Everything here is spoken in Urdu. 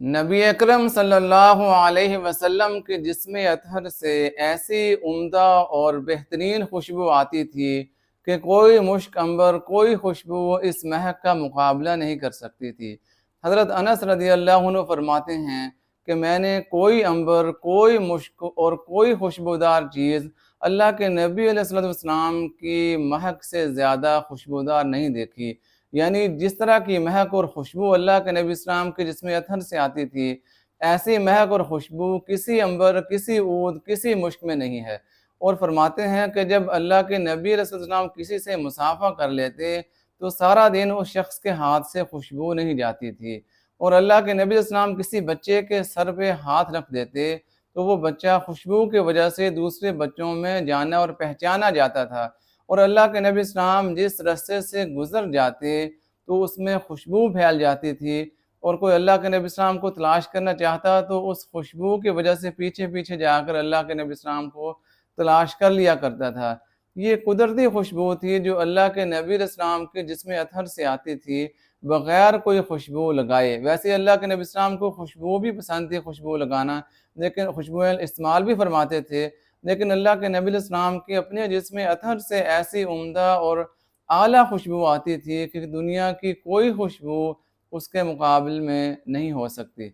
نبی اکرم صلی اللہ علیہ وسلم کے جسم اطہر سے ایسی عمدہ اور بہترین خوشبو آتی تھی کہ کوئی مشک عنبر، کوئی خوشبو اس مہک کا مقابلہ نہیں کر سکتی تھی۔ حضرت انس رضی اللہ عنہ فرماتے ہیں کہ میں نے کوئی عنبر، کوئی مشک اور کوئی خوشبودار چیز اللہ کے نبی علیہ السلام کی مہک سے زیادہ خوشبودار نہیں دیکھی۔ یعنی جس طرح کی مہک اور خوشبو اللہ کے نبی اسلام کے جسم اطہر سے آتی تھی، ایسی مہک اور خوشبو کسی عنبر، کسی عود، کسی مشک میں نہیں ہے۔ اور فرماتے ہیں کہ جب اللہ کے نبی علیہ السلام کسی سے مصافحہ کر لیتے تو سارا دن اس شخص کے ہاتھ سے خوشبو نہیں جاتی تھی، اور اللہ کے نبی علیہ السلام کسی بچے کے سر پہ ہاتھ رکھ دیتے تو وہ بچہ خوشبو کی وجہ سے دوسرے بچوں میں جانا اور پہچانا جاتا تھا، اور اللہ کے نبی اسلام جس رستے سے گزر جاتے تو اس میں خوشبو پھیل جاتی تھی، اور کوئی اللہ کے نبی اسلام کو تلاش کرنا چاہتا تو اس خوشبو کی وجہ سے پیچھے پیچھے جا کر اللہ کے نبی اسلام کو تلاش کر لیا کرتا تھا۔ یہ قدرتی خوشبو تھی جو اللہ کے نبی علیہ السلام کے جسم اطہر سے آتی تھی بغیر کوئی خوشبو لگائے۔ ویسے اللہ کے نبی اسلام کو خوشبو بھی پسند تھی، خوشبو لگانا، لیکن خوشبو استعمال بھی فرماتے تھے، لیکن اللہ کے نبی علیہ السلام کے اپنے جسم اطہر سے ایسی عمدہ اور اعلیٰ خوشبو آتی تھی کہ دنیا کی کوئی خوشبو اس کے مقابل میں نہیں ہو سکتی۔